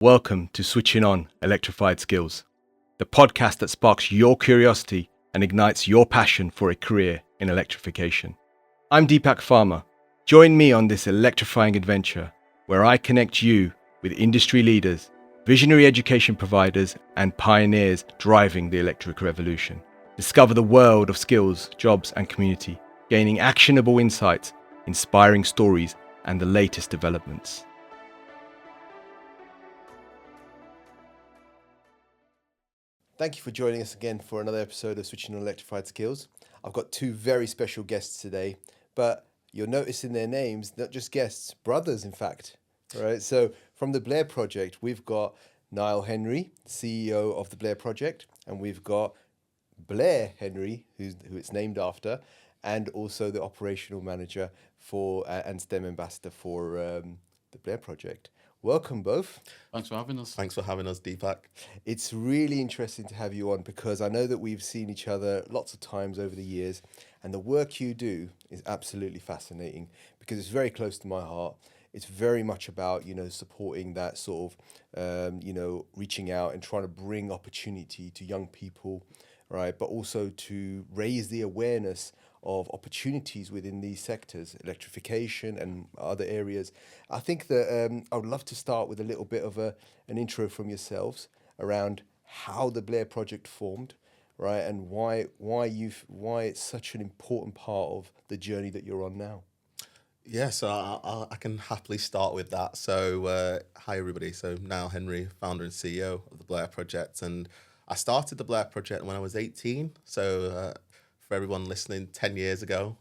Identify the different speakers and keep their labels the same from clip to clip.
Speaker 1: Welcome to Switching On Electrified Skills, the podcast that sparks your curiosity and ignites your passion for a career in electrification. I'm Deepak Farmer. Join me on this electrifying adventure where I connect you with industry leaders, visionary education providers, and pioneers driving the electric revolution. Discover the world of skills, jobs, and community, gaining actionable insights, inspiring stories, and the latest developments.
Speaker 2: Thank you for joining us again for another episode of Switching on Electrified Skills. I've got two very special guests today, but you'll notice in their names, not just guests, brothers, in fact. All right. So from the Blair Project, we've got Nile Henry, CEO of the Blair Project, and we've got Blair Henry, who it's named after, and also the operational manager for and STEM ambassador for the Blair Project. Welcome both.
Speaker 3: Thanks for having us.
Speaker 4: Thanks for having us, Deepak.
Speaker 2: It's really interesting to have you on because I know that we've seen each other lots of times over the years, and the work you do is absolutely fascinating because it's very close to my heart. It's very much about, supporting that sort of, reaching out and trying to bring opportunity to young people, right? But also to raise the awareness of opportunities within these sectors, electrification and other areas. I think that I would love to start with a little bit of an intro from yourselves around how the Blair Project formed, right, and why it's such an important part of the journey that you're on now.
Speaker 4: Yeah, so I can happily start with that. So hi, everybody. So Nile Henry, founder and CEO of the Blair Project. And I started the Blair Project when I was 18. So for everyone listening, 10 years ago,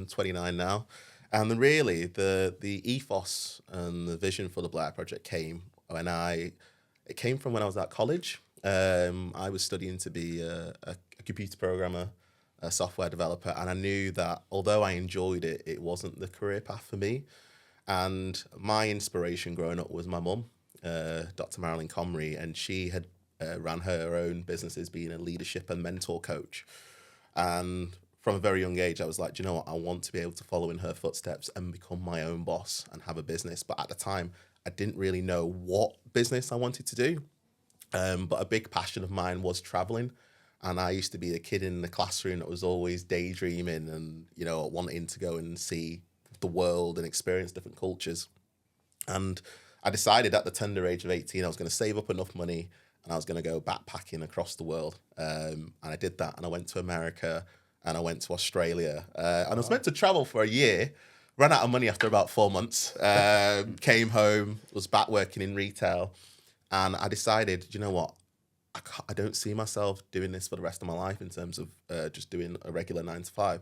Speaker 4: 29 now. And then really the ethos and the vision for the Blair Project came from when I was at college. I was studying to be a computer programmer, a software developer, and I knew that although I enjoyed it, it wasn't the career path for me. And my inspiration growing up was my mum, Dr. Marilyn Comrie, and she had ran her own businesses being a leadership and mentor coach. And from a very young age, I was like, do you know what? I want to be able to follow in her footsteps and become my own boss and have a business. But at the time, I didn't really know what business I wanted to do. But a big passion of mine was traveling. And I used to be a kid in the classroom that was always daydreaming and, wanting to go and see the world and experience different cultures. And I decided at the tender age of 18, I was going to save up enough money and I was going to go backpacking across the world. And I did that. And I went to America and I went to Australia. And I was meant to travel for a year, ran out of money after about 4 months, came home, was back working in retail. And I decided, you know what? I don't see myself doing this for the rest of my life in terms of just doing a regular 9 to 5.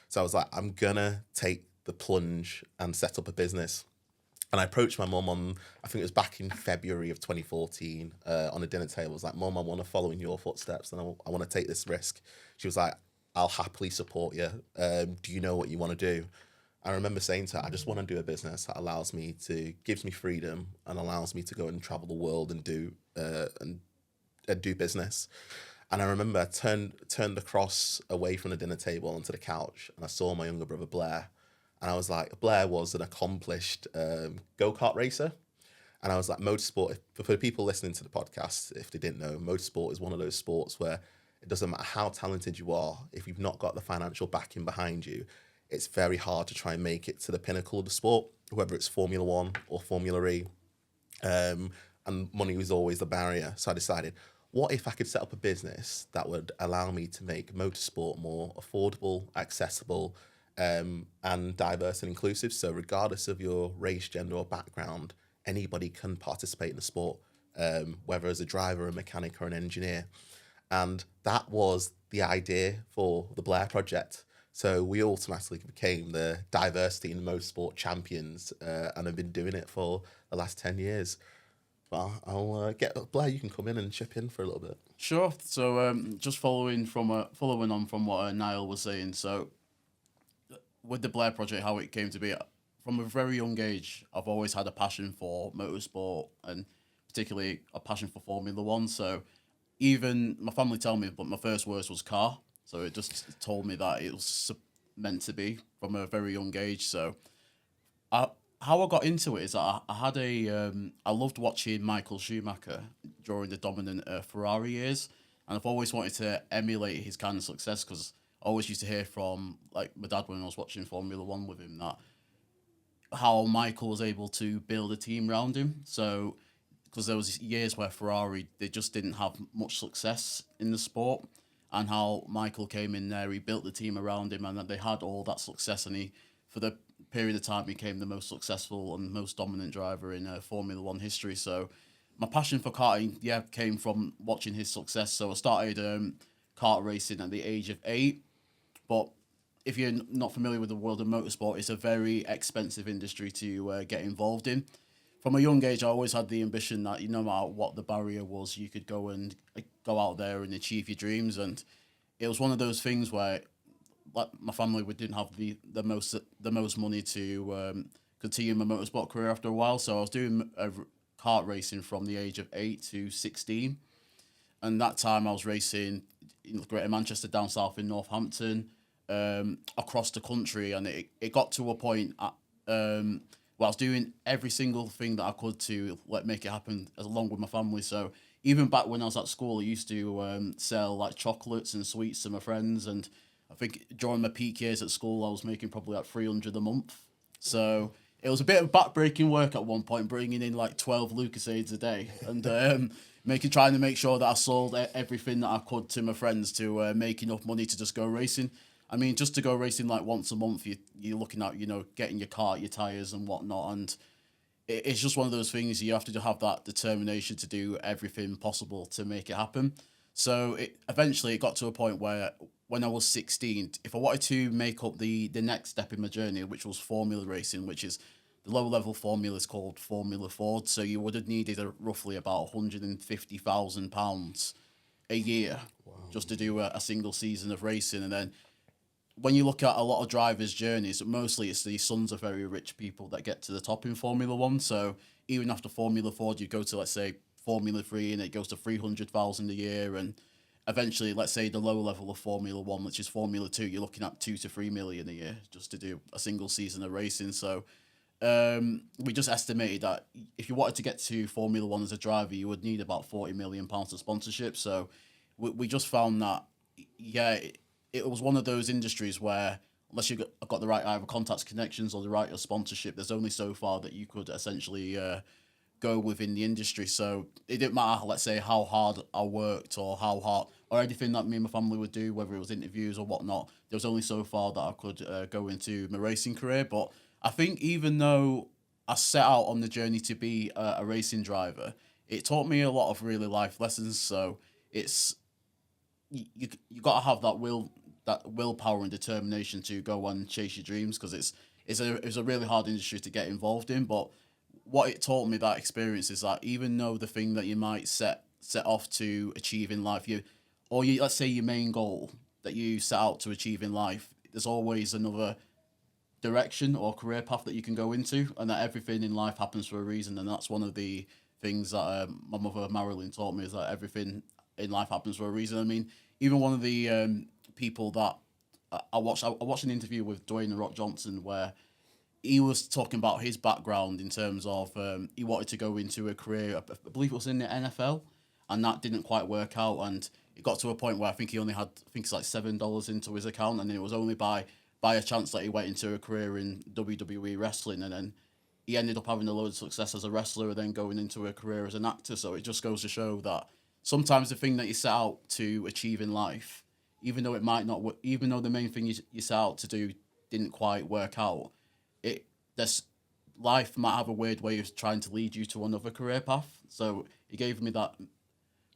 Speaker 4: So I was like, I'm going to take the plunge and set up a business. And I approached my mum on, I think it was back in February of 2014, on a dinner table. I was like, Mum, I want to follow in your footsteps and I want to take this risk. She was like, I'll happily support you. Do you know what you want to do? I remember saying to her, I just want to do a business that gives me freedom and allows me to go and travel the world and do business. And I remember I turned across away from the dinner table onto the couch and I saw my younger brother, Blair. And I was like, Blair was an accomplished go-kart racer. And I was like, motorsport, for people listening to the podcast, if they didn't know, motorsport is one of those sports where it doesn't matter how talented you are, if you've not got the financial backing behind you, it's very hard to try and make it to the pinnacle of the sport, whether it's Formula One or Formula E. And money was always the barrier. So I decided, what if I could set up a business that would allow me to make motorsport more affordable, accessible, and diverse and inclusive. So regardless of your race, gender or background, anybody can participate in the sport, whether as a driver, a mechanic or an engineer. And that was the idea for the Blair Project. So we automatically became the diversity in motorsport champions and have been doing it for the last 10 years. Well, I'll get Blair, you can come in and chip in for a little bit.
Speaker 3: Sure. So just following on from what Niall was saying. So with the Blair Project, how it came to be, from a very young age, I've always had a passion for motorsport and particularly a passion for Formula One. So even my family tell me, but my first words was car. So it just told me that it was meant to be from a very young age. So how I got into it is I had I loved watching Michael Schumacher during the dominant Ferrari years, and I've always wanted to emulate his kind of success because I always used to hear from like my dad when I was watching Formula One with him that how Michael was able to build a team around him. So because there was years where Ferrari they just didn't have much success in the sport, and how Michael came in there, he built the team around him, and that they had all that success, and he for the period of time became the most successful and most dominant driver in Formula One history. So my passion for karting, came from watching his success. So I started kart racing at the age of 8, but if you're not familiar with the world of motorsport, it's a very expensive industry to get involved in. From a young age, I always had the ambition that no matter what the barrier was, you could go and go out there and achieve your dreams. And it was one of those things where, like, my family we didn't have the most money to continue my motorsport career after a while. So I was doing kart racing from the age of 8 to 16, and that time I was racing in Greater Manchester, down south in Northampton, across the country, and it got to a point where I was doing every single thing that I could to make it happen along with my family. So even back when I was at school, I used to sell like chocolates and sweets to my friends, and I think during my peak years at school, I was making probably like 300 a month. So it was a bit of backbreaking work at one point, bringing in like 12 Lucasades a day, and trying to make sure that I sold everything that I could to my friends to make enough money to just go racing. I mean, just to go racing like once a month, you're looking at, getting your car, your tyres and whatnot. And it's just one of those things you have to have that determination to do everything possible to make it happen. So eventually it got to a point where when I was 16, if I wanted to make up the next step in my journey, which was formula racing, which is the low level formula is called Formula Ford. So you would have needed roughly about £150,000 a year just to do a single season of racing. And then when you look at a lot of drivers' journeys, mostly it's the sons of very rich people that get to the top in Formula One. So even after Formula Ford, you go to, let's say, Formula 3 and it goes to 300,000 a year. And eventually, let's say the low level of Formula 1, which is Formula 2, you're looking at 2 to 3 million a year just to do a single season of racing. So we just estimated that if you wanted to get to Formula 1 as a driver, you would need about £40 million of sponsorship. So we just found that, it was one of those industries where unless you got the right either contacts, connections, or the right sponsorship, there's only so far that you could essentially go within the industry. So it didn't matter, let's say, how hard I worked or how hard or anything that me and my family would do, whether it was interviews or whatnot. There was only so far that I could go into my racing career. But I think even though I set out on the journey to be a racing driver, it taught me a lot of really life lessons. So it's you got to have that willpower and determination to go and chase your dreams, because it's a really hard industry to get involved in. But what it taught me, that experience, is that even though the thing that you might set off to achieve in life, let's say your main goal that you set out to achieve in life, there's always another direction or career path that you can go into, and that everything in life happens for a reason. And that's one of the things that my mother Marilyn taught me, is that everything in life happens for a reason. I mean, even one of the people that I watched an interview with Dwayne "The Rock" Johnson where he was talking about his background in terms of he wanted to go into a career, I believe it was in the NFL, and that didn't quite work out. And it got to a point where I think he only had, it's like $7 into his account, and it was only by a chance that he went into a career in WWE wrestling, and then he ended up having a load of success as a wrestler and then going into a career as an actor. So it just goes to show that sometimes the thing that you set out to achieve in life, even though it might not, even though the main thing you set out to do didn't quite work out, life might have a weird way of trying to lead you to another career path. So it gave me that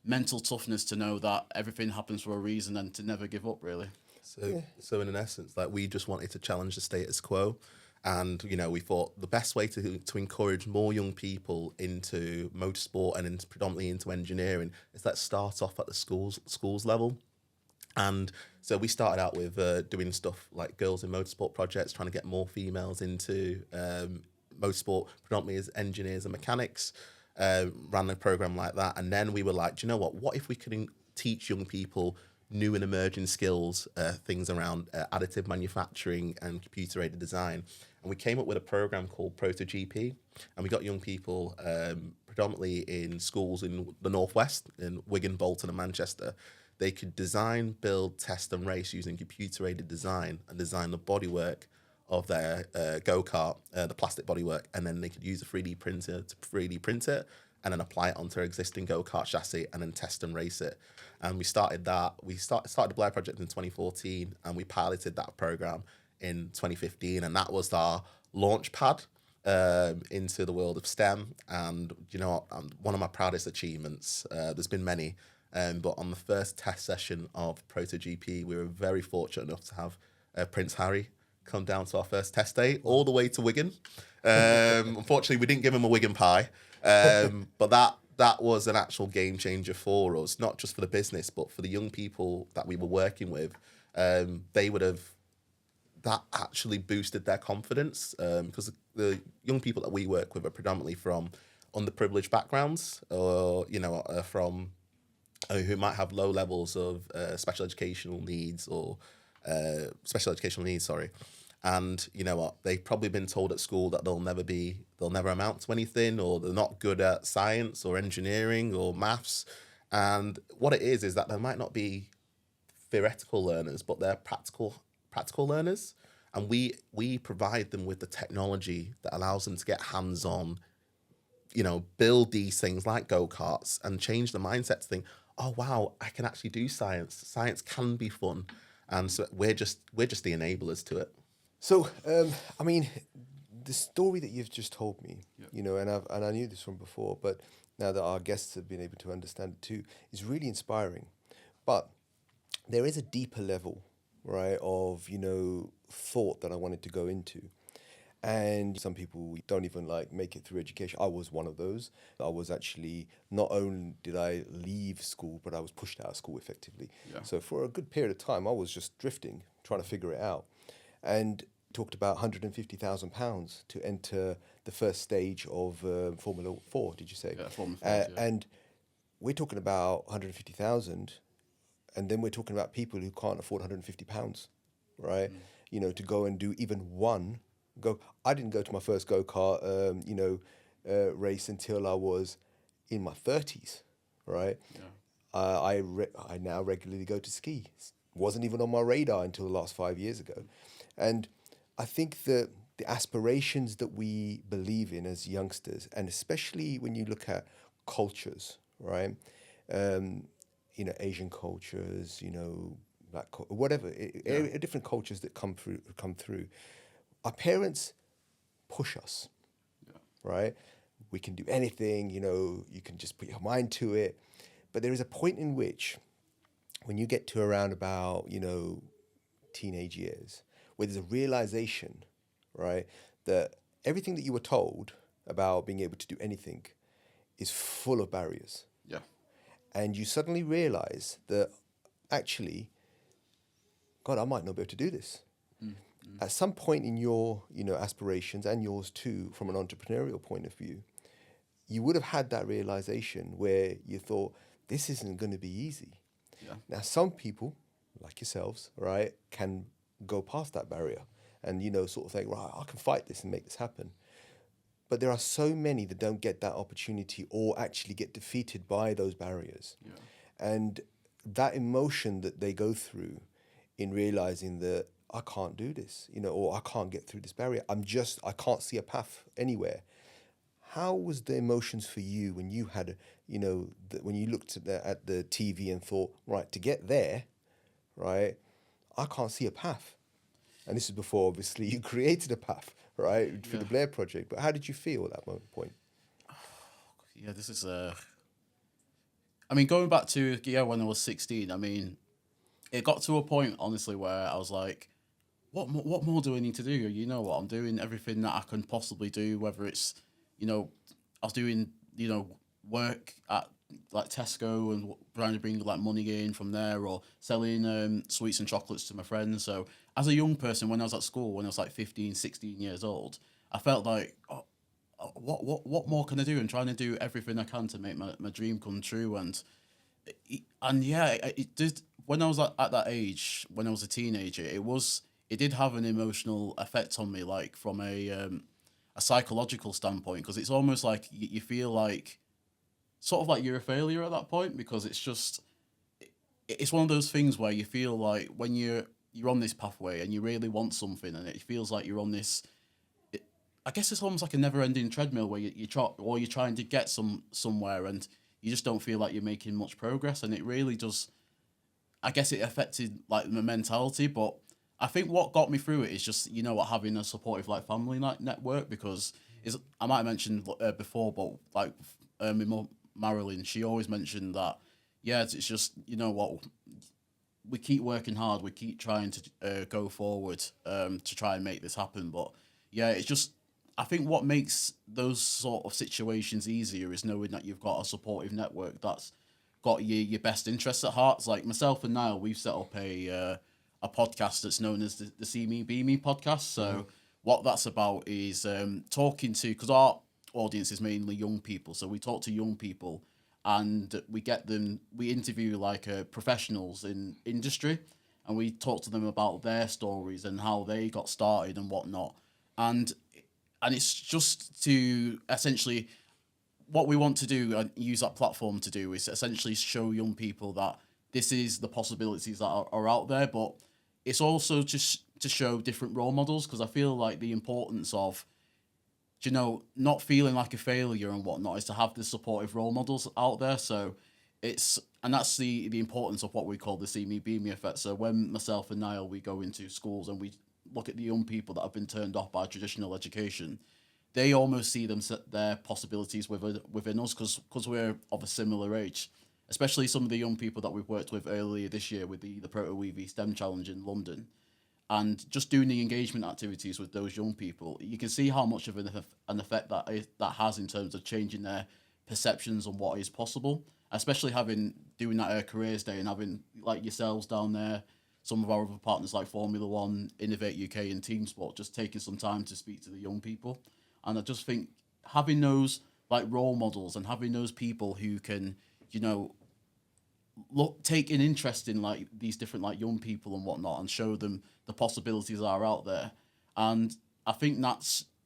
Speaker 3: mental toughness to know that everything happens for a reason and to never give up, really.
Speaker 4: So in an essence, like, we just wanted to challenge the status quo. And, we thought the best way to encourage more young people into motorsport and predominantly into engineering is let's start off at the schools level. And so we started out with doing stuff like Girls in Motorsport projects, trying to get more females into motorsport, predominantly as engineers and mechanics, ran a program like that. And then we were like, do you know what if we could teach young people new and emerging skills, things around additive manufacturing and computer-aided design. And we came up with a program called ProtoGP, and we got young people predominantly in schools in the Northwest, in Wigan, Bolton and Manchester. They could design, build, test and race using computer-aided design and design the bodywork of their go-kart, the plastic bodywork, and then they could use a 3D printer to 3D print it and then apply it onto their existing go-kart chassis and then test and race it. And we started that. We started the Blair Project in 2014, and we piloted that program in 2015, and that was our launch pad into the world of STEM. And you know, one of my proudest achievements, there's been many, but on the first test session of ProtoGP, we were very fortunate enough to have Prince Harry come down to our first test day, all the way to Wigan. Unfortunately, we didn't give him a Wigan pie, but that was an actual game changer for us, not just for the business, but for the young people that we were working with. That actually boosted their confidence, because the young people that we work with are predominantly from underprivileged backgrounds, or from who might have low levels of special educational needs, and you know what, they've probably been told at school that they'll never amount to anything, or they're not good at science or engineering or maths. And what it is that they might not be theoretical learners, but they're practical learners, and we provide them with the technology that allows them to get hands-on, build these things like go-karts and change the mindset to think, oh wow, I can actually do science. Science can be fun. And so we're just the enablers to it.
Speaker 2: So, I mean, the story that you've just told me, and I knew this from before, but now that our guests have been able to understand it too, is really inspiring. But there is a deeper level, right, of, thought that I wanted to go into. And some people don't even make it through education. I was one of those. I was actually, not only did I leave school, but I was pushed out of school effectively. Yeah. So for a good period of time, I was just drifting, trying to figure it out. And talked about £150,000 to enter the first stage of Formula 4, did you say?
Speaker 3: Yeah, Formula 4, yeah.
Speaker 2: And we're talking about 150,000, and then we're talking about people who can't afford £150, right? To go and do even one go. I didn't go to my first go-kart, race until I was in my 30s, right? Yeah. I now regularly go to ski. Wasn't even on my radar until the last 5 years ago. And I think that the aspirations that we believe in as youngsters, and especially when you look at cultures, right? Asian cultures, black, whatever, different cultures that come through. Our parents push us, right? We can do anything, you can just put your mind to it. But there is a point in which, when you get to around about, teenage years, where there's a realization, right, that everything that you were told about being able to do anything is full of barriers.
Speaker 3: Yeah.
Speaker 2: And you suddenly realize that actually, God, I might not be able to do this. At some point in your, aspirations, and yours too, from an entrepreneurial point of view, you would have had that realization where you thought, this isn't going to be easy. Yeah. Now, some people, like yourselves, right, can go past that barrier and, sort of think, right, I can fight this and make this happen. But there are so many that don't get that opportunity or actually get defeated by those barriers. Yeah. And that emotion that they go through in realizing that I can't do this, or I can't get through this barrier. I can't see a path anywhere. How was the emotions for you when you had, when you looked at the TV and thought, right, to get there, right, I can't see a path. And this is before, obviously, you created a path, right, through the Blair Project. But how did you feel at that point?
Speaker 3: Yeah, this is going back to when I was 16, it got to a point, honestly, where I was like, what more do I need to do? You know what? I'm doing everything that I can possibly do, whether it's, I was doing, work at like Tesco and trying to bring like money in from there, or selling sweets and chocolates to my friends. So as a young person, when I was at school, when I was like 15, 16 years old, I felt like, what more can I do? And trying to do everything I can to make my dream come true. And yeah, it did. When I was at that age, when I was a teenager, it was it did have an emotional effect on me, like from a psychological standpoint, because it's almost like you feel like sort of like you're a failure at that point, because it's just it's one of those things where you feel like when you're on this pathway and you really want something, and it feels like you're on this. I guess it's almost like a never-ending treadmill where you try, or you're trying to get somewhere, and you just don't feel like you're making much progress, and it really does. I guess it affected like my mentality, but I think what got me through it is just having a supportive like family like network, because is I might have mentioned before, but like my mum Marilyn, she always mentioned that it's just what, we keep working hard, we keep trying to go forward to try and make this happen, but it's just. I think what makes those sort of situations easier is knowing that you've got a supportive network that's got your best interests at heart. It's like myself and Niall, we've set up a podcast that's known as the See Me Be Me podcast. So what that's about is talking to, because our audience is mainly young people, so we talk to young people and we interview like professionals in industry, and we talk to them about their stories and how they got started and whatnot. And it's just to essentially, what we want to do and use that platform to do is essentially show young people that this is the possibilities that are out there, but it's also just to show different role models, because I feel like the importance of, not feeling like a failure and whatnot is to have the supportive role models out there. So that's the importance of what we call the See Me Be Me effect. So when myself and Niall, we go into schools and we look at the young people that have been turned off by traditional education, they almost see their possibilities within us, because we're of a similar age. Especially some of the young people that we've worked with earlier this year with the Proto EV STEM Challenge in London, and just doing the engagement activities with those young people, you can see how much of an effect that has in terms of changing their perceptions on what is possible. Especially doing that careers day and having like yourselves down there, some of our other partners like Formula One, Innovate UK, and Team Sport, just taking some time to speak to the young people. And I just think having those like role models and having those people who can, take an interest in like these different like young people and whatnot, and show them the possibilities that are out there. And I think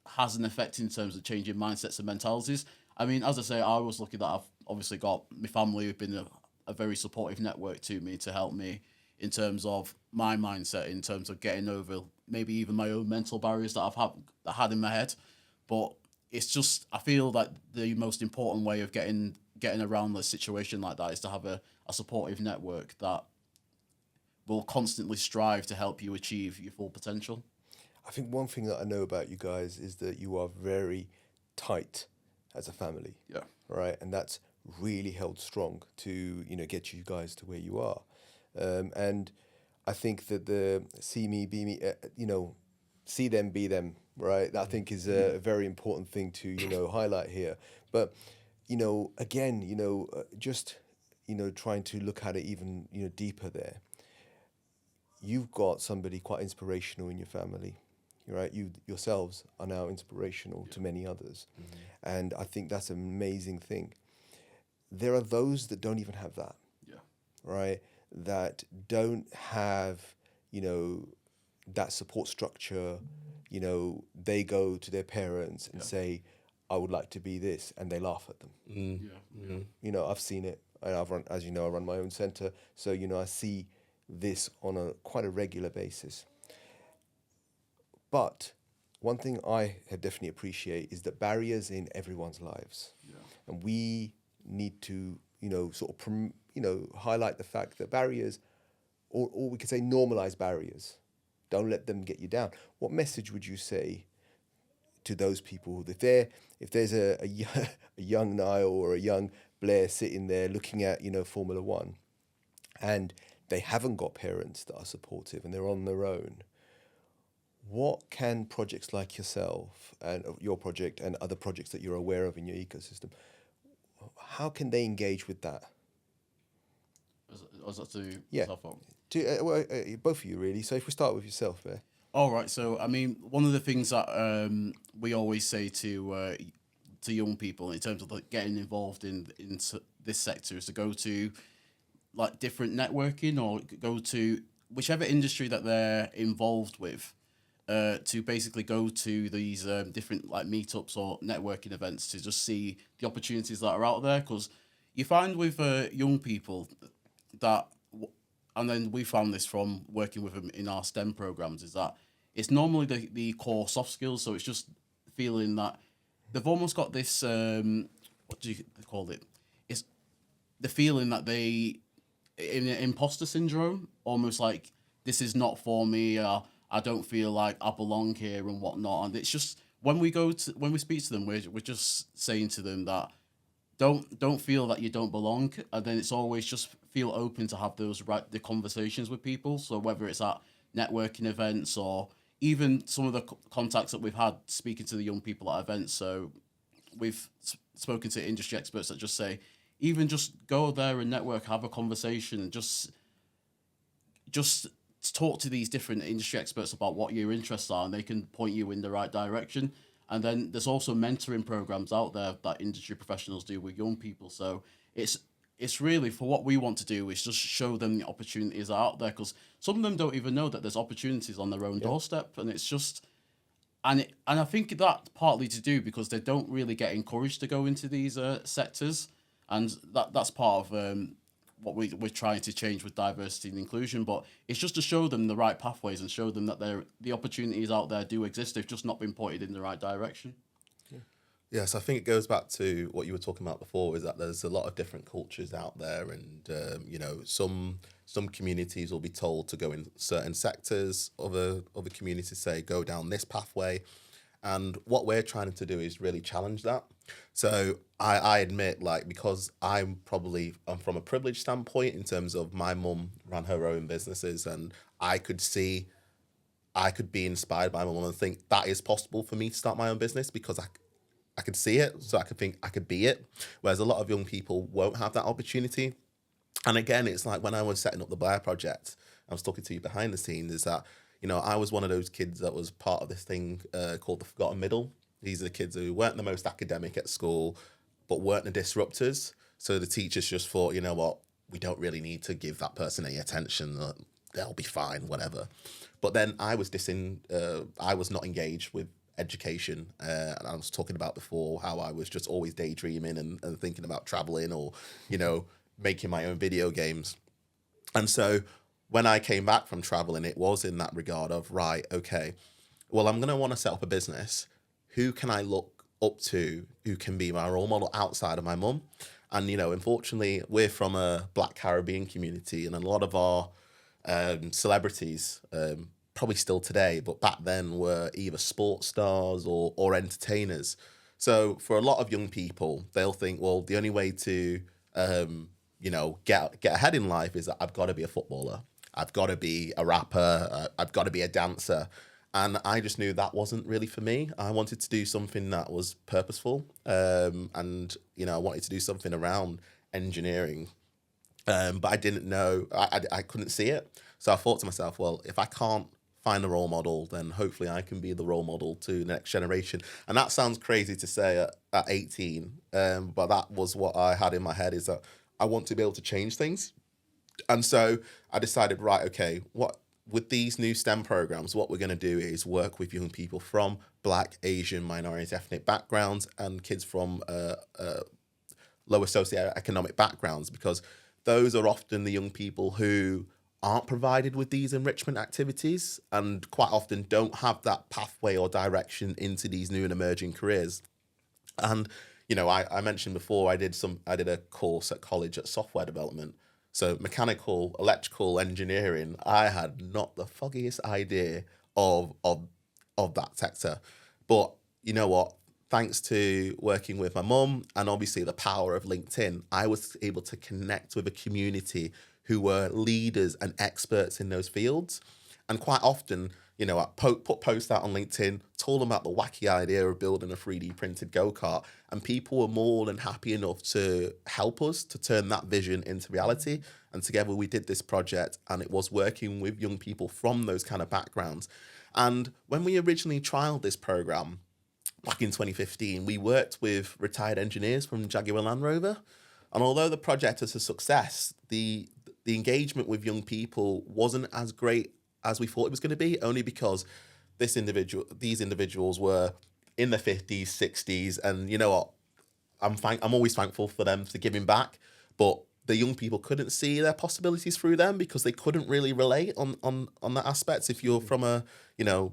Speaker 3: has an effect in terms of changing mindsets and mentalities. I mean, as I say, I was lucky that I've obviously got my family who've been a very supportive network to me to help me in terms of my mindset, in terms of getting over maybe even my own mental barriers that I had in my head. But it's just, I feel that the most important way of getting around a situation like that is to have a supportive network that will constantly strive to help you achieve your full potential.
Speaker 2: I think one thing that I know about you guys is that you are very tight as a family.
Speaker 3: Yeah.
Speaker 2: Right, and that's really held strong to get you guys to where you are. And I think that the see me, be me, see them, be them, right? I think is a very important thing to, highlight here. But, again, just, trying to look at it even, deeper there. You've got somebody quite inspirational in your family, right? You yourselves are now inspirational to many others. And I think that's an amazing thing. There are those that don't even have that, right? That don't have, that support structure. They go to their parents and say, I would like to be this, and they laugh at them. I've seen it. I've run, as you know, I run my own center. So, I see this on quite a regular basis. But one thing I have definitely appreciate is that barriers in everyone's lives. And we need to, highlight the fact that barriers, or we could say normalize barriers. Don't let them get you down. What message would you say to those people if there's a young Niall or a young Blair sitting there looking at Formula One, and they haven't got parents that are supportive and they're on their own? What can projects like yourself and your project and other projects that you're aware of in your ecosystem, how can they engage with that?
Speaker 3: Was that to
Speaker 2: Yeah. Both of you really. So if we start with yourself there.
Speaker 3: All right. So I mean, one of the things that we always say to young people in terms of like getting involved in this sector is to go to like different networking, or go to whichever industry that they're involved with, to basically go to these different like meetups or networking events to just see the opportunities that are out there. Because you find with young people that, and then we found this from working with them in our STEM programs, is that it's normally the core soft skills. So it's just feeling that they've almost got this, what do you call it? It's the feeling that they, in imposter syndrome, almost like this is not for me. I don't feel like I belong here and whatnot. And it's just when we speak to them, we're just saying to them that don't feel that you don't belong, and then it's always just feel open to have the conversations with people. So whether it's at networking events or even some of the contacts that we've had speaking to the young people at events. So we've spoken to industry experts that just say, even just go there and network, have a conversation, and just talk to these different industry experts about what your interests are, and they can point you in the right direction. And then there's also mentoring programs out there that industry professionals do with young people. So it's really, for what we want to do is just show them the opportunities out there, because some of them don't even know that there's opportunities on their own doorstep, and it's just. And I think that's partly to do because they don't really get encouraged to go into these sectors, and that's part of what we're trying to change with diversity and inclusion. But it's just to show them the right pathways and show them that the opportunities out there do exist. They've just not been pointed in the right direction.
Speaker 4: Yes, I think it goes back to what you were talking about before, is that there's a lot of different cultures out there, and some communities will be told to go in certain sectors, other communities say go down this pathway, and what we're trying to do is really challenge that. So I admit, like, because I'm from a privileged standpoint in terms of my mum ran her own businesses, and I could be inspired by my mum and think that is possible for me to start my own business because I could see it, so I could think I could be it. Whereas a lot of young people won't have that opportunity. And again, it's like when I was setting up the Blair Project, I was talking to you behind the scenes, is that, I was one of those kids that was part of this thing called the Forgotten Middle. These are the kids who weren't the most academic at school, but weren't the disruptors. So the teachers just thought, you know what, we don't really need to give that person any attention. They'll be fine, whatever. But then I was not engaged with education, and I was talking about before how I was just always daydreaming and thinking about traveling or making my own video games. And so when I came back from traveling, it was in that regard of, right, okay, well, I'm going to want to set up a business. Who can I look up to who can be my role model outside of my mum? And unfortunately, we're from a Black Caribbean community, and a lot of our celebrities, probably still today, but back then were either sports stars or entertainers. So for a lot of young people, they'll think, well, the only way to, get ahead in life is that I've got to be a footballer. I've got to be a rapper. I've got to be a dancer. And I just knew that wasn't really for me. I wanted to do something that was purposeful. And I wanted to do something around engineering. But I didn't know, I couldn't see it. So I thought to myself, well, if I can't find a role model, then hopefully I can be the role model to the next generation. And that sounds crazy to say at 18, but that was what I had in my head, is that I want to be able to change things. And so I decided, right, okay, with these new STEM programs, what we're going to do is work with young people from Black, Asian, minority ethnic backgrounds and kids from lower socioeconomic backgrounds, because those are often the young people who aren't provided with these enrichment activities and quite often don't have that pathway or direction into these new and emerging careers. And, I mentioned before, I did a course at college at software development. So mechanical, electrical engineering, I had not the foggiest idea of that sector. But you know what? Thanks to working with my mum and obviously the power of LinkedIn, I was able to connect with a community who were leaders and experts in those fields. And quite often, I put posts out on LinkedIn, told them about the wacky idea of building a 3D printed go-kart, and people were more than happy enough to help us to turn that vision into reality. And together we did this project, and it was working with young people from those kind of backgrounds. And when we originally trialed this program back in 2015, we worked with retired engineers from Jaguar Land Rover. And although the project was a success, the the engagement with young people wasn't as great as we thought it was going to be, only because these individuals were in their 50s, 60s, and you know what? I'm always thankful for them for giving back, but the young people couldn't see their possibilities through them because they couldn't really relate on that aspect. If you're from a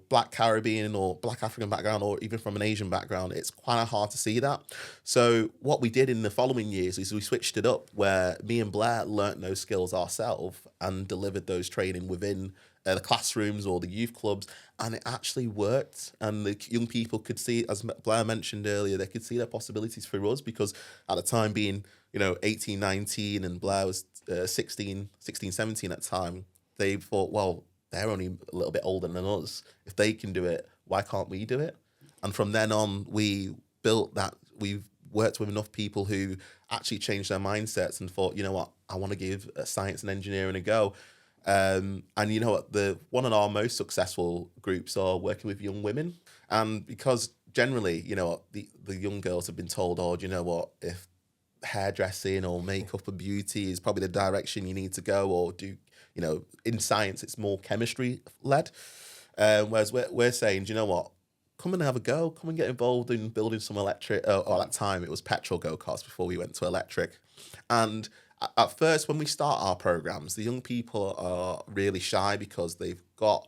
Speaker 4: Black Caribbean or Black African background, or even from an Asian background, it's quite hard to see that. So what we did in the following years is we switched it up, where me and Blair learnt those skills ourselves and delivered those training within the classrooms or the youth clubs, and it actually worked. And the young people could see, as Blair mentioned earlier, they could see their possibilities through us, because at the time being 18, 19, and Blair was 16, 17 at the time, they thought, well, they're only a little bit older than us. If they can do it, why can't we do it? And from then on, we built that. We've worked with enough people who actually changed their mindsets and thought, you know what, I want to give science and engineering a go. And you know what, one of our most successful groups are working with young women. And because generally, the young girls have been told, oh, do you know what, if hairdressing or makeup and beauty is probably the direction you need to go, or do, in science, it's more chemistry led. Whereas we're saying, do you know what, come and have a go, come and get involved in building some electric, or at that time it was petrol go-karts before we went to electric. And at first, when we start our programs, the young people are really shy because they've got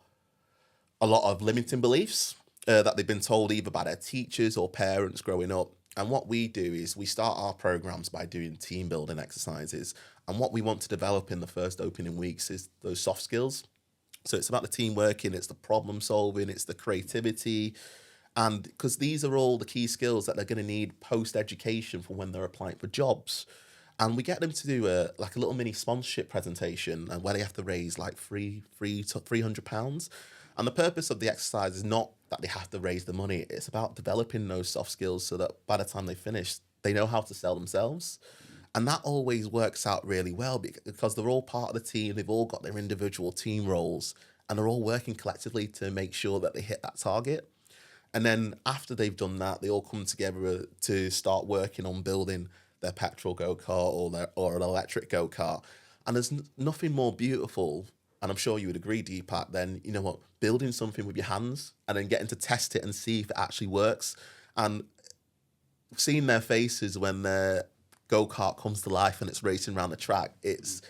Speaker 4: a lot of limiting beliefs that they've been told either by their teachers or parents growing up. And what we do is we start our programs by doing team building exercises. And what we want to develop in the first opening weeks is those soft skills. So it's about the team working, it's the problem solving, it's the creativity. And because these are all the key skills that they're going to need post-education for when they're applying for jobs. And we get them to do a little mini sponsorship presentation, and where they have to raise like £300. And the purpose of the exercise is not that they have to raise the money. It's about developing those soft skills so that by the time they finish, they know how to sell themselves. And that always works out really well because they're all part of the team. They've all got their individual team roles, and they're all working collectively to make sure that they hit that target. And then after they've done that, they all come together to start working on building their petrol go-kart or an electric go-kart. And there's nothing more beautiful, and I'm sure you would agree, Deepak, than, building something with your hands and then getting to test it and see if it actually works. And seeing their faces when their go-kart comes to life and it's racing around the track, it's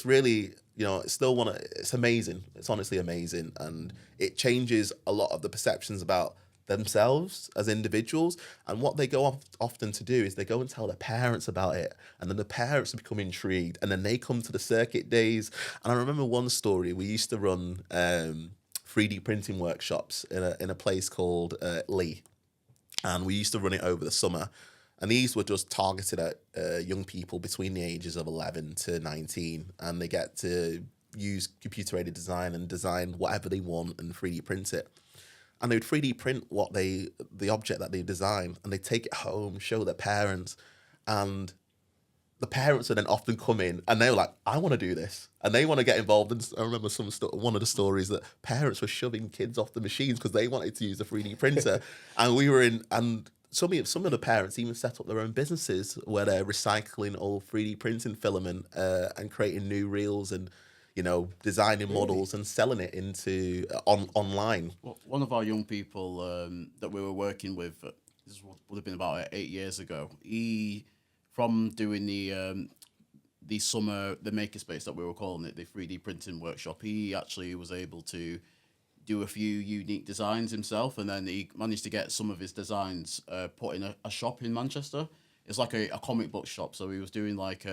Speaker 4: really, it's amazing. It's honestly amazing. And it changes a lot of the perceptions about themselves as individuals. And what they go often to do is they go and tell their parents about it, and then the parents become intrigued, and then they come to the circuit days. And I remember one story, we used to run 3D printing workshops in a place called Lee, and we used to run it over the summer. And these were just targeted at young people between the ages of 11 to 19, and they get to use computer-aided design and design whatever they want and 3D print it. And they would 3D print the object that they designed, and they take it home, show their parents, and the parents would then often come in and they were like, I want to do this. And they want to get involved. And I remember one of the stories that parents were shoving kids off the machines because they wanted to use a 3D printer. And some of the parents even set up their own businesses where they're recycling old 3D printing filament and creating new reels and designing models and selling it into online.
Speaker 3: Well, one of our young people that we were working with, this would have been about 8 years ago. He, from doing the makerspace that we were calling it, the 3D printing workshop, he actually was able to do a few unique designs himself, and then he managed to get some of his designs put in a shop in Manchester. It's like a comic book shop, so he was doing like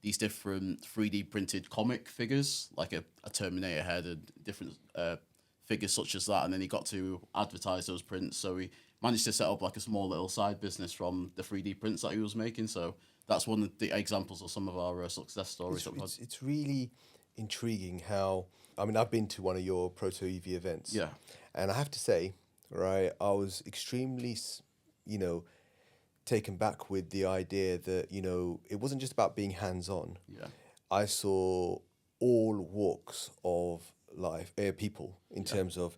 Speaker 3: these different 3D printed comic figures, like a Terminator head and different figures such as that. And then he got to advertise those prints. So he managed to set up like a small little side business from the 3D prints that he was making. So that's one of the examples of some of our success stories.
Speaker 2: It's really intriguing how, I've been to one of your Proto EV events.
Speaker 3: Yeah.
Speaker 2: And I have to say, right, I was extremely, taken back with the idea that, it wasn't just about being hands-on.
Speaker 3: Yeah.
Speaker 2: I saw all walks of life, people, in terms of,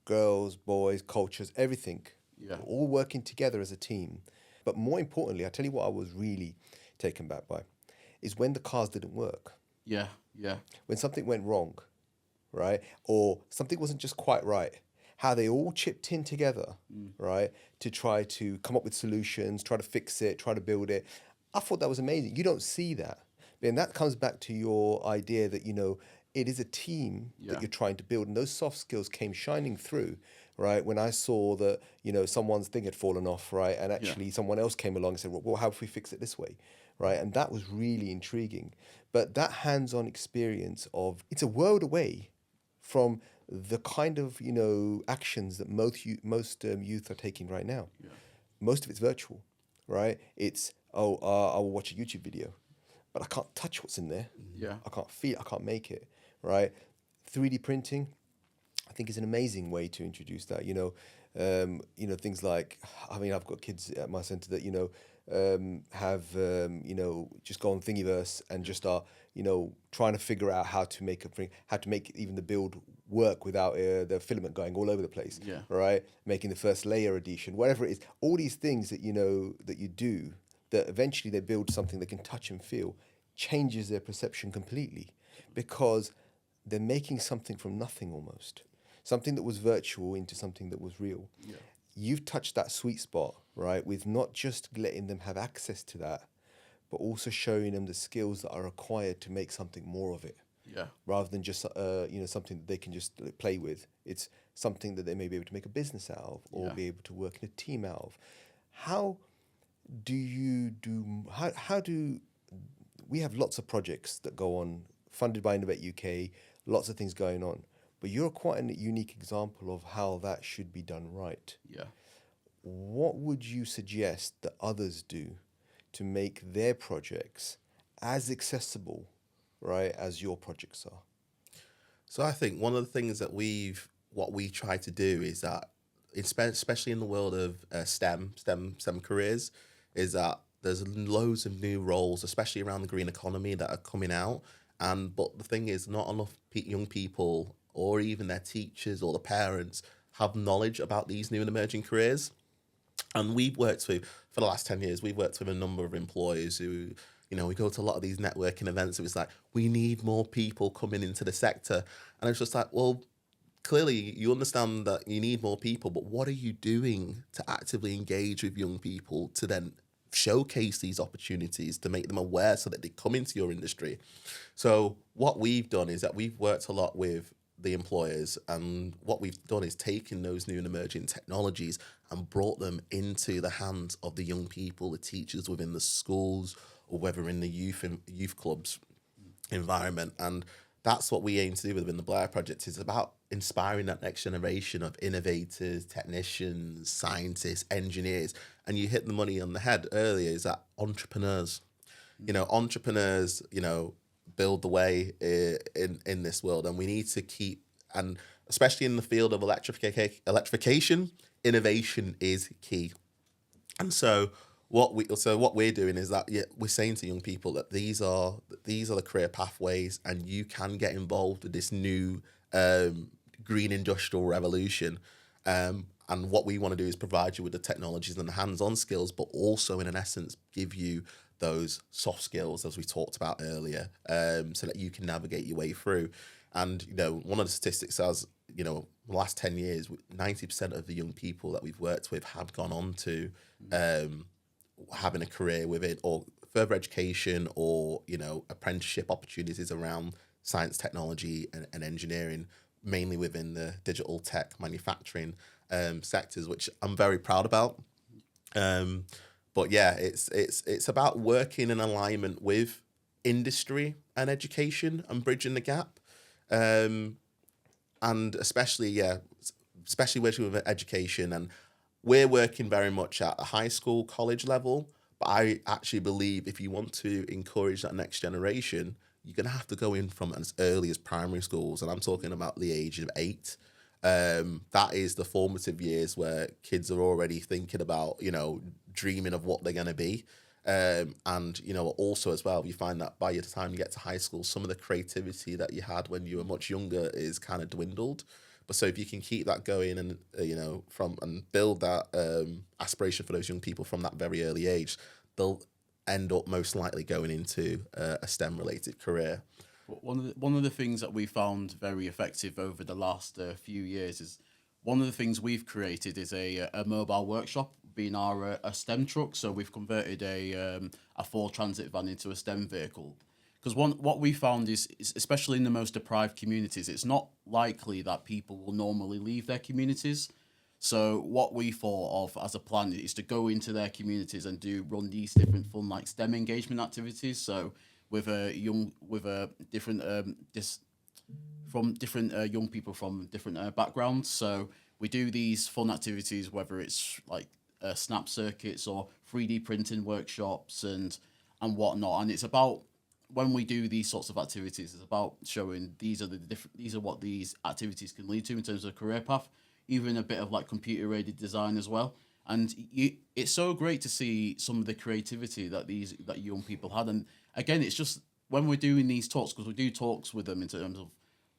Speaker 2: girls, boys, cultures, everything, all working together as a team. But more importantly, I tell you what I was really taken back by, is when the cars didn't work.
Speaker 3: Yeah, yeah,
Speaker 2: When something went wrong, right? Or something wasn't just quite right. How they all chipped in together, right? To try to come up with solutions, try to fix it, try to build it. I thought that was amazing. You don't see that. And that comes back to your idea that, it is a team
Speaker 3: Yeah.
Speaker 2: that you're trying to build. And those soft skills came shining through, right? When I saw that, someone's thing had fallen off, right? And actually someone else came along and said, well, how if we fix it this way? Right. And that was really intriguing. But that hands-on experience of it's a world away from the kind of actions that most youth are taking right now.
Speaker 3: yeah,
Speaker 2: Most of it's virtual, right? It's I will watch a YouTube video, but I can't touch what's in there.
Speaker 3: yeah,
Speaker 2: I can't feel. I can't make it. Right? 3D printing, I think, is an amazing way to introduce that. Things like, I mean, I've got kids at my center that have just go on Thingiverse and just are trying to figure out how to make even the build work without the filament going all over the place.
Speaker 3: Yeah.
Speaker 2: Right, making the first layer addition, whatever it is, all these things that that you do, that eventually they build something they can touch and feel, changes their perception completely, because they're making something from nothing almost. Something that was virtual into something that was real.
Speaker 3: yeah,
Speaker 2: You've touched that sweet spot, right? With not just letting them have access to that, but also showing them the skills that are required to make something more of it,
Speaker 3: yeah,
Speaker 2: rather than just something that they can just play with. It's something that they may be able to make a business out of, or
Speaker 3: Yeah.
Speaker 2: be able to work in a team out of. How do you do? How do we have lots of projects that go on, funded by Innovate UK, lots of things going on, but you're quite a unique example of how that should be done right.
Speaker 3: yeah.
Speaker 2: What would you suggest that others do to make their projects as accessible, right, as your projects are?
Speaker 4: So I think one of the things that what we try to do is that, especially in the world of STEM careers, is that there's loads of new roles, especially around the green economy, that are coming out. But the thing is, not enough young people, or even their teachers or the parents, have knowledge about these new and emerging careers. And we've worked with, for the last 10 years, we've worked with a number of employers who, we go to a lot of these networking events. It was like, we need more people coming into the sector. And it's just like, well, clearly you understand that you need more people, but what are you doing to actively engage with young people to then showcase these opportunities, to make them aware so that they come into your industry? So what we've done is that we've worked a lot with the employers, and what we've done is taken those new and emerging technologies and brought them into the hands of the young people, the teachers within the schools, or whether in the youth clubs environment. And that's what we aim to do within the Blair Project. Is about inspiring that next generation of innovators, technicians, scientists, engineers. And you hit the money on the head earlier, is that entrepreneurs. Entrepreneurs, build the way in this world. And we need to keep, and especially in the field of electrification, innovation is key. And so what we're doing is that we're saying to young people that these are the career pathways, and you can get involved with this new green industrial revolution. And what we want to do is provide you with the technologies and the hands-on skills, but also in an essence give you those soft skills, as we talked about earlier, so that you can navigate your way through. And one of the statistics, as the last 10 years, 90% of the young people that we've worked with have gone on to having a career with it, or further education, or apprenticeship opportunities around science, technology, and engineering, mainly within the digital tech manufacturing sectors, which I'm very proud about. But yeah, it's about working in alignment with industry and education and bridging the gap, and especially working with education. And we're working very much at a high school, college level. But I actually believe if you want to encourage that next generation, you're going to have to go in from as early as primary schools. And I'm talking about the age of 8. That is the formative years where kids are already thinking about, dreaming of what they're going to be. And, also as well, you find that by the time you get to high school, some of the creativity that you had when you were much younger is kind of dwindled. But so if you can keep that going and, and build that aspiration for those young people from that very early age, they'll end up most likely going into a STEM related career.
Speaker 3: But one of the things that we found very effective over the last few years is one of the things we've created is a mobile workshop, being our a STEM truck. So we've converted a Ford Transit van into a STEM vehicle. Because what we found is, especially in the most deprived communities, it's not likely that people will normally leave their communities. So what we thought of as a plan is to go into their communities and run these different fun like STEM engagement activities. So with different young people from different backgrounds. So we do these fun activities, whether it's like snap circuits or 3D printing workshops and whatnot. And it's about, when we do these sorts of activities, it's about showing these are what these activities can lead to in terms of career path, even a bit of like computer aided design as well. And it's so great to see some of the creativity that young people had. And again, it's just when we're doing these talks, because we do talks with them in terms of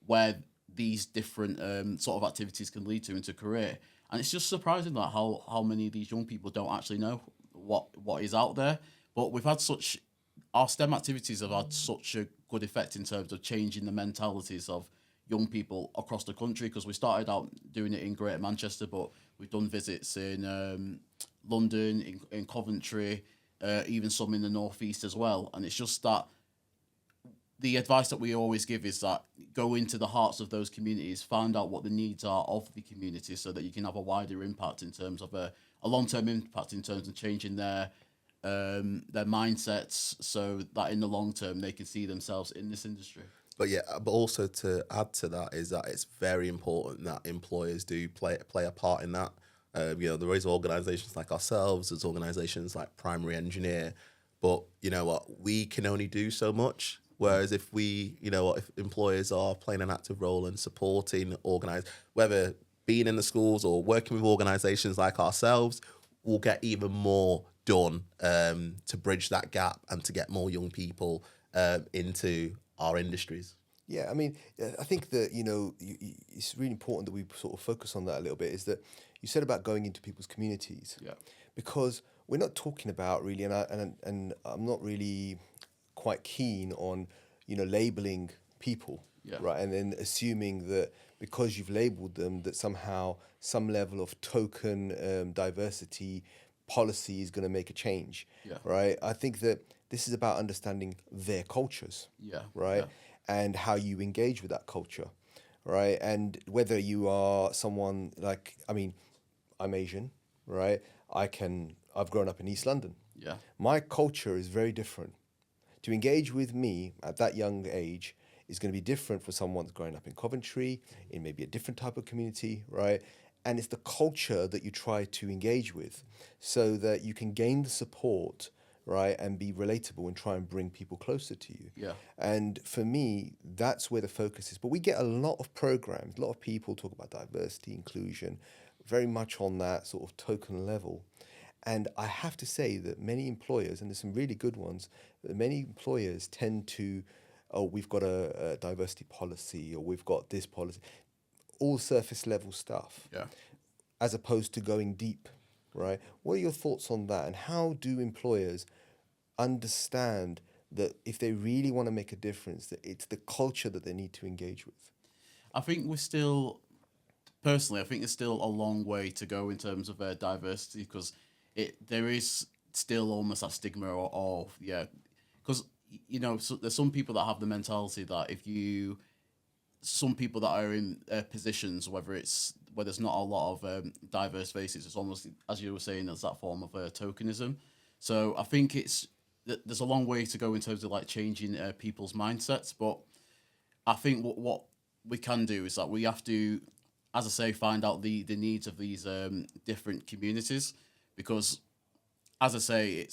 Speaker 3: where these different sort of activities can lead to into career. And it's just surprising that how many of these young people don't actually know what is out there. But our STEM activities have had such a good effect in terms of changing the mentalities of young people across the country, because we started out doing it in Greater Manchester, but we've done visits in London, in Coventry, even some in the northeast as well. And it's just that the advice that we always give is that go into the hearts of those communities, find out what the needs are of the community so that you can have a wider impact in terms of a long-term impact in terms of changing their mindsets, so that in the long term they can see themselves in this industry.
Speaker 4: But also to add to that is that it's very important that employers do play a part in that. There is organisations like ourselves, there's organisations like Primary Engineer, but you know what, we can only do so much. Whereas if if employers are playing an active role in supporting whether being in the schools or working with organisations like ourselves, we'll get even more done to bridge that gap and to get more young people into our industries.
Speaker 2: Yeah, I mean, I think that, it's really important that we sort of focus on that a little bit, is that you said about going into people's communities.
Speaker 3: Yeah.
Speaker 2: Because we're not talking about really, and I'm not really quite keen on, labeling people,
Speaker 3: Yeah.
Speaker 2: right? And then assuming that because you've labeled them, that somehow some level of token diversity policy is going to make a change, right? I think that this is about understanding their cultures, right? And how you engage with that culture, right? And whether you are someone like, I'm Asian, right? I've grown up in East London.
Speaker 3: Yeah.
Speaker 2: My culture is very different. To engage with me at that young age is going to be different for someone that's growing up in Coventry, in maybe a different type of community, right? And it's the culture that you try to engage with so that you can gain the support, right, and be relatable and try and bring people closer to you.
Speaker 3: Yeah.
Speaker 2: And for me, that's where the focus is. But we get a lot of programs, a lot of people talk about diversity, inclusion, very much on that sort of token level. And I have to say that many employers, and there's some really good ones, many employers tend to, we've got a diversity policy, or we've got this policy, all surface level stuff, as opposed to going deep, right? What are your thoughts on that? And how do employers understand that if they really want to make a difference, that it's the culture that they need to engage with?
Speaker 3: I think there's still a long way to go in terms of diversity, because there is still almost that stigma because so there's some people that have the mentality that some people that are in positions, where there's not a lot of diverse faces, it's almost, as you were saying, there's that form of tokenism. So I think there's a long way to go in terms of like changing people's mindsets, but I think what we can do is that we have to, as I say, find out the needs of these different communities, because, as I say,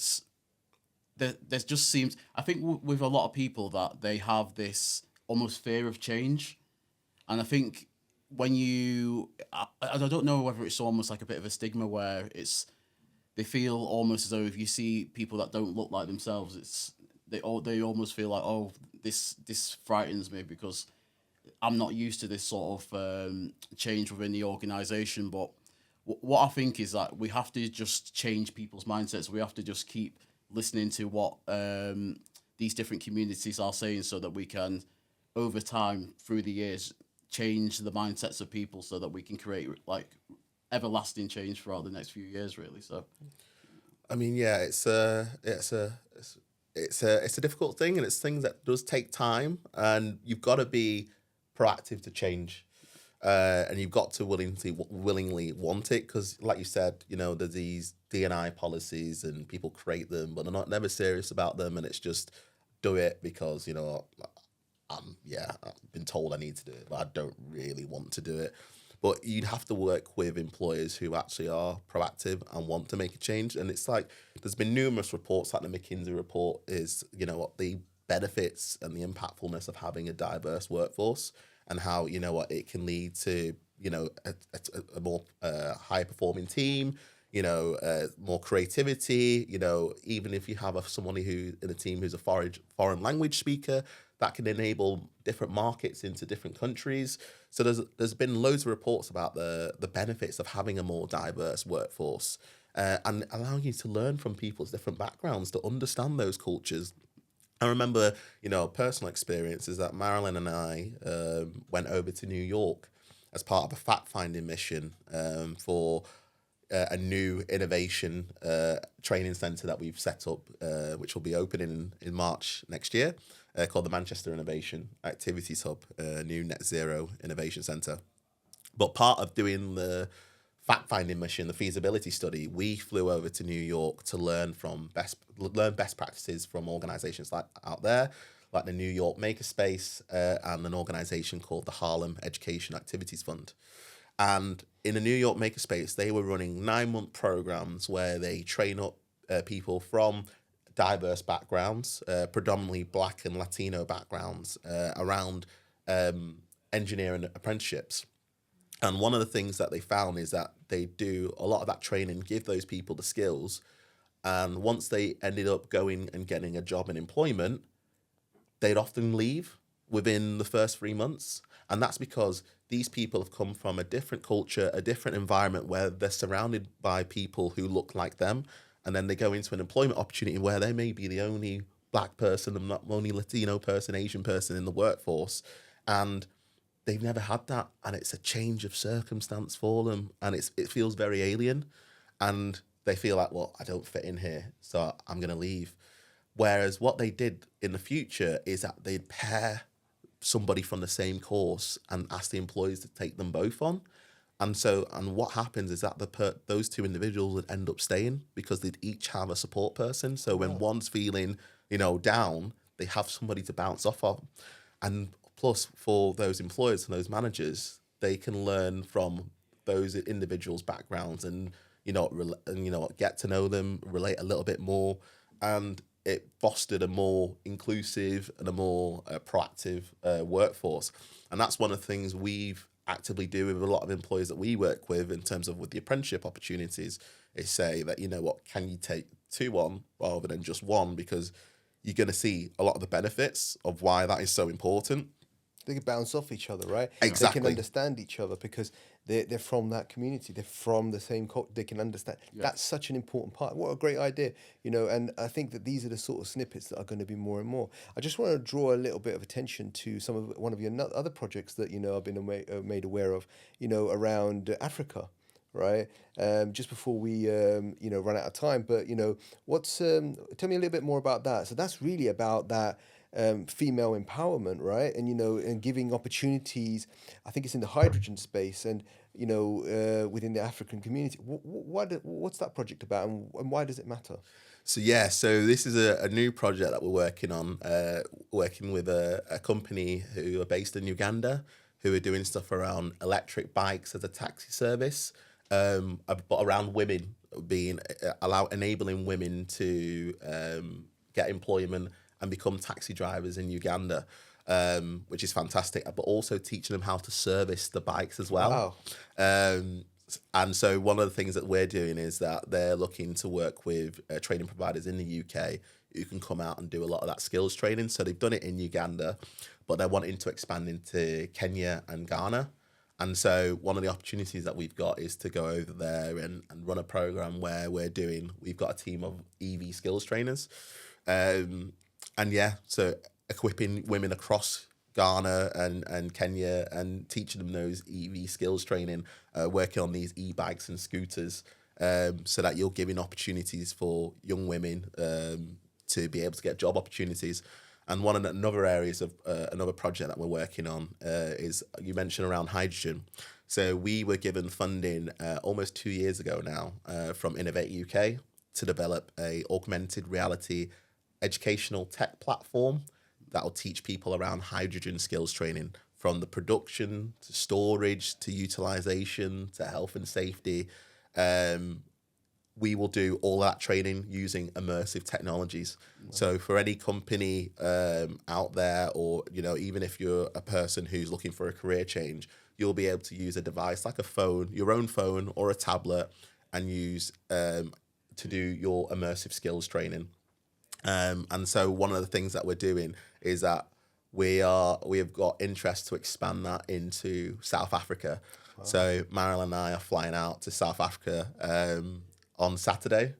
Speaker 3: there's just seems, I think with a lot of people, that they have this almost fear of change. And I think when I don't know whether it's almost like a bit of a stigma where they feel almost as though if you see people that don't look like themselves, they almost feel like, oh, this frightens me because I'm not used to this sort of change within the organisation. But what I think is that we have to just change people's mindsets. We have to just keep listening to what these different communities are saying, so that we can over time through the years change the mindsets of people so that we can create like everlasting change throughout the next few years, really. So
Speaker 4: I mean, yeah, it's a difficult thing, and it's things that does take time, and you've got to be proactive to change, and you've got to willingly want it, because, like you said, there's these D&I policies, and people create them, but they're never serious about them, and it's just do it because I've been told I need to do it, but I don't really want to do it. But you'd have to work with employers who actually are proactive and want to make a change. And it's like, there's been numerous reports, like the McKinsey report is, what the benefits and the impactfulness of having a diverse workforce, and how, it can lead to, a more high performing team, more creativity, even if you have someone who in a team who's a foreign language speaker, that can enable different markets into different countries. So there's been loads of reports about the benefits of having a more diverse workforce, and allowing you to learn from people's different backgrounds, to understand those cultures. I remember, personal experiences that Marilyn and I went over to New York as part of a fact-finding mission for a new innovation training centre that we've set up, which will be opening in March next year, called the Manchester Innovation Activities Hub, new net zero innovation centre. But part of doing the fact-finding mission, the feasibility study, we flew over to New York to learn best practices from organisations like out there, like the New York Makerspace and an organisation called the Harlem Education Activities Fund. And in the New York Makerspace, they were running 9-month programs where they train up people from diverse backgrounds, predominantly Black and Latino backgrounds, around engineering apprenticeships. And one of the things that they found is that they do a lot of that training, give those people the skills. And once they ended up going and getting a job in employment, they'd often leave within the first 3 months. And that's because these people have come from a different culture, a different environment where they're surrounded by people who look like them. And then they go into an employment opportunity where they may be the only Black person and not only Latino person, Asian person in the workforce. And they've never had that. And it's a change of circumstance for them. And it feels very alien. And they feel like, well, I don't fit in here, so I'm going to leave. Whereas what they did in the future is that they'd pair somebody from the same course and ask the employees to take them both on. And what happens is that those two individuals would end up staying because they'd each have a support person. So when one's feeling, down, they have somebody to bounce off of. And plus, for those employers and those managers, they can learn from those individuals' backgrounds and get to know them, relate a little bit more, and it fostered a more inclusive and a more proactive workforce. And that's one of the things we've actively do with a lot of employers that we work with in terms of with the apprenticeship opportunities, is say that, can you take 2 on rather than just 1, because you're going to see a lot of the benefits of why that is so important.
Speaker 2: They can bounce off each other, right?
Speaker 4: Exactly.
Speaker 2: They can understand each other because they're from that community. They're from the same culture. They can understand. Yeah. That's such an important part. What a great idea, and I think that these are the sort of snippets that are going to be more and more. I just want to draw a little bit of attention to one of your other projects that, I've been made aware of, around Africa. Right. Just before we, run out of time. But, tell me a little bit more about that. So that's really about that female empowerment, right? And, and giving opportunities. I think it's in the hydrogen space and, within the African community. What's that project about and why does it matter?
Speaker 4: So this is a new project that we're working on, working with a company who are based in Uganda, who are doing stuff around electric bikes as a taxi service. But around women enabling women to get employment and become taxi drivers in Uganda, which is fantastic. But also teaching them how to service the bikes as well. Wow. And so one of the things that we're doing is that they're looking to work with training providers in the UK who can come out and do a lot of that skills training. So they've done it in Uganda, but they're wanting to expand into Kenya and Ghana. And so one of the opportunities that we've got is to go over there and run a program where we've got a team of EV skills trainers. So equipping women across Ghana and Kenya and teaching them those EV skills training, working on these e-bikes and scooters, so that you're giving opportunities for young women to be able to get job opportunities. And one of the another areas of another project that we're working on is, you mentioned, around hydrogen. So we were given funding almost 2 years ago now from Innovate UK to develop a augmented reality educational tech platform that will teach people around hydrogen skills training, from the production to storage to utilization to health and safety. We will do all that training using immersive technologies. So for any company out there, or even if you're a person who's looking for a career change, you'll be able to use a device like a phone, your own phone or a tablet, and use to do your immersive skills training. And so one of the things that we're doing is that we have got interest to expand that into South Africa. Wow. So Marilyn and I are flying out to South Africa on Saturday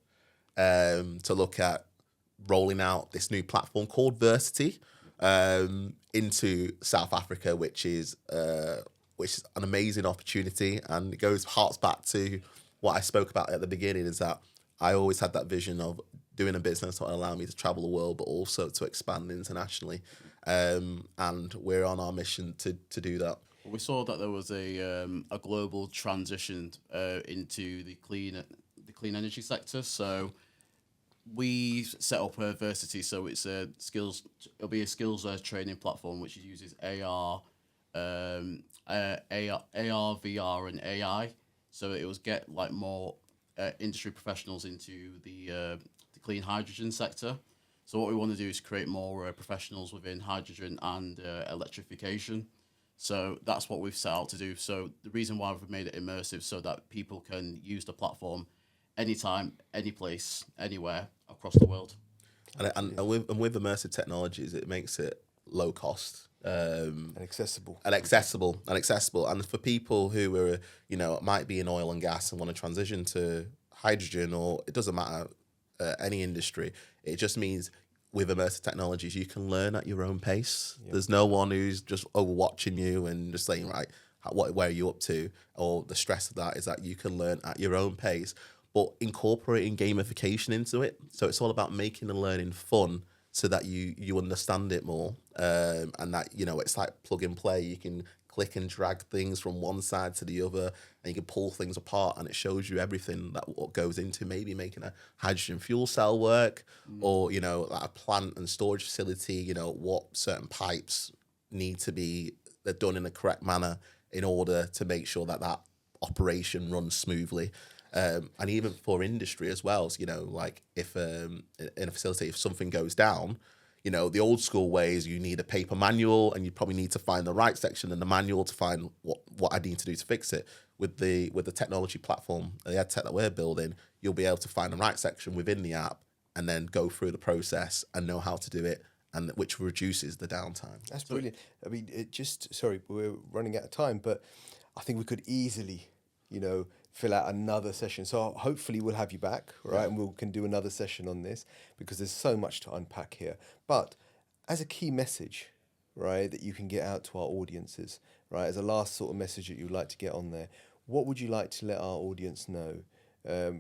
Speaker 4: to look at rolling out this new platform called Versity into South Africa, which is an amazing opportunity. And it harks back to what I spoke about at the beginning, is that I always had that vision of doing a business that would allow me to travel the world, but also to expand internationally. And we're on our mission to do that.
Speaker 3: We saw that there was a global transition into the clean energy sector. So we set up Versity. So it's it'll be a skills training platform which uses AR, VR, and AI. So it was get like more industry professionals into the clean hydrogen sector. So what we want to do is create more professionals within hydrogen and electrification. So that's what we've set out to do. So the reason why we've made it immersive, so that people can use the platform anytime, any place, anywhere across the world.
Speaker 4: And with immersive technologies, it makes it low cost.
Speaker 2: And accessible.
Speaker 4: And for people who are, might be in oil and gas and want to transition to hydrogen, or it doesn't matter, any industry, it just means with immersive technologies, you can learn at your own pace. Yep. There's no one who's just watching you and just saying, right, where are you up to? Or the stress of that is that you can learn at your own pace, but incorporating gamification into it. So it's all about making the learning fun, so that you understand it more, and that it's like plug and play. You can click and drag things from one side to the other, and you can pull things apart, and it shows you everything that what goes into maybe making a hydrogen fuel cell work, or like a plant and storage facility. What certain pipes need to be, they're done in the correct manner in order to make sure that operation runs smoothly. And even for industry as well, so, like if in a facility, if something goes down, the old school ways, you need a paper manual, and you probably need to find the right section in the manual to find what I need to do to fix it. With the technology platform, the ed tech that we're building, you'll be able to find the right section within the app, and then go through the process and know how to do it, and which reduces the downtime.
Speaker 2: That's brilliant. I mean, sorry, we're running out of time, but I think we could easily, fill out another session. So hopefully we'll have you back, right? Yeah. And we can do another session on this, because there's so much to unpack here. But as a key message, right, that you can get out to our audiences, right, as a last sort of message that you'd like to get on there, what would you like to let our audience know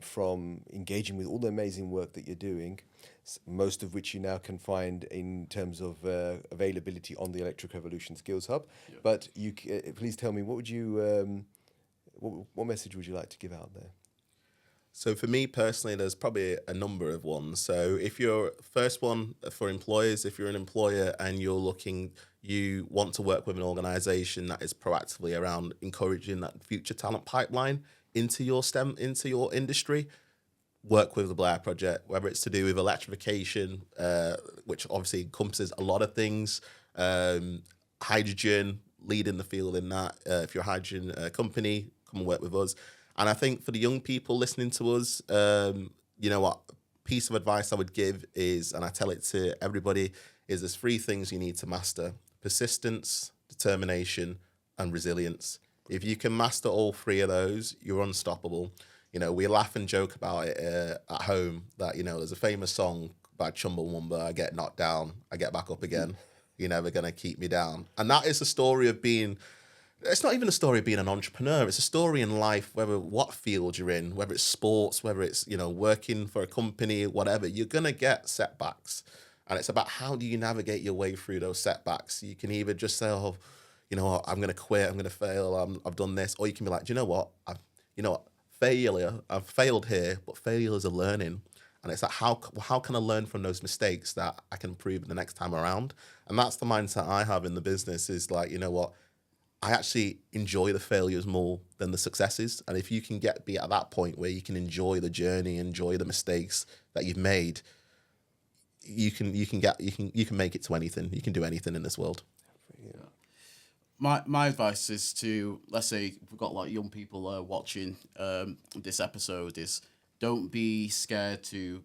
Speaker 2: from engaging with all the amazing work that you're doing, most of which you now can find in terms of availability on the Electric Revolution Skills Hub. Yeah. But please tell me, what would you... What message would you like to give out there?
Speaker 4: So for me personally, there's probably a number of ones. So if you're first one for employers, if you're an employer and you want to work with an organization that is proactively around encouraging that future talent pipeline into your industry, work with the Blair Project, whether it's to do with electrification, which obviously encompasses a lot of things, hydrogen, leading the field in that. If you're a hydrogen company, come and work with us. And I think for the young people listening to us, what piece of advice I would give is, and I tell it to everybody, is there's 3 things you need to master: persistence, determination, and resilience. If you can master all 3 of those, you're unstoppable. We laugh and joke about it at home that, there's a famous song by Chumbawamba, I get knocked down, I get back up again. You're never going to keep me down. And that is the story of being, it's not even a story of being an entrepreneur. It's a story in life, whether what field you're in, whether it's sports, whether it's, working for a company, whatever, you're going to get setbacks. And it's about how do you navigate your way through those setbacks. You can either just say, oh, you know what, I'm going to quit, I'm going to fail, I've done this. Or you can be like, do you know what, failure, I've failed here, but failure is a learning. And it's like, how can I learn from those mistakes that I can improve the next time around? And that's the mindset I have in the business is like, you know what, I actually enjoy the failures more than the successes. And if you can be at that point where you can enjoy the journey, enjoy the mistakes that you've made, you can make it to anything. You can do anything in this world.
Speaker 3: My advice is to, let's say we've got like young people watching this episode, is don't be scared to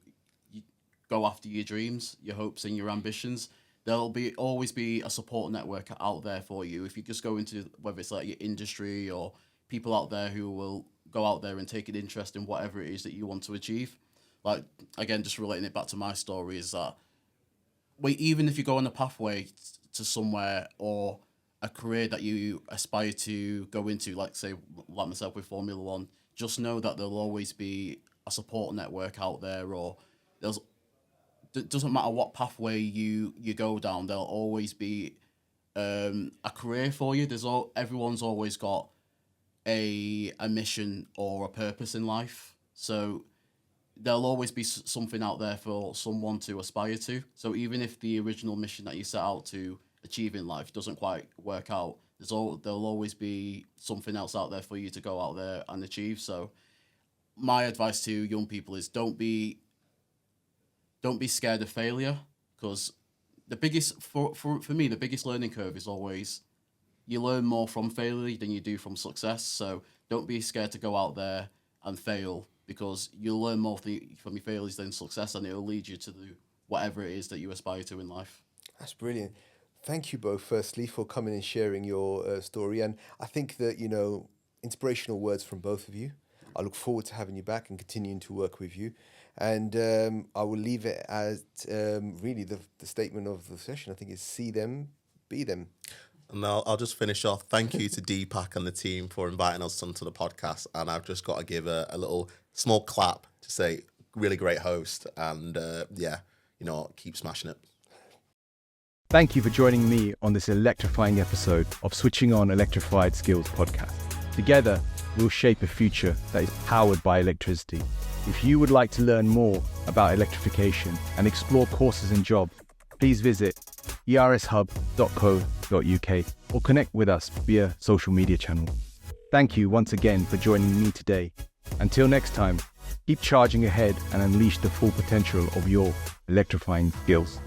Speaker 3: go after your dreams, your hopes and your ambitions. There'll always be a support network out there for you. If you just go into, whether it's like your industry or people out there who will go out there and take an interest in whatever it is that you want to achieve. Like, again, just relating it back to my story is that even if you go on a pathway to somewhere or a career that you aspire to go into, like say, like myself with Formula One, just know that there'll always be a support network out there, or it doesn't matter what pathway you go down, there'll always be a career for you. Everyone's always got a mission or a purpose in life. So there'll always be something out there for someone to aspire to. So even if the original mission that you set out to achieve in life doesn't quite work out, there'll always be something else out there for you to go out there and achieve. So my advice to young people is don't be scared of failure, because the biggest for me, the biggest learning curve is always you learn more from failure than you do from success. So don't be scared to go out there and fail, because you'll learn more from your failures than success, and it'll lead you to whatever it is that you aspire to in life.
Speaker 2: That's brilliant. Thank you both, firstly, for coming and sharing your story. And I think that, inspirational words from both of you. I look forward to having you back and continuing to work with you. And I will leave it as really the statement of the session. I think is see them, be them.
Speaker 4: And I'll just finish off. Thank you to Deepak and the team for inviting us onto the podcast. And I've just got to give a little small clap to say, really great host. And keep smashing it.
Speaker 1: Thank you for joining me on this electrifying episode of Switching On Electrified Skills podcast. Together, we'll shape a future that is powered by electricity. If you would like to learn more about electrification and explore courses and jobs, please visit ershub.co.uk or connect with us via social media channels. Thank you once again for joining me today. Until next time, keep charging ahead and unleash the full potential of your electrifying skills.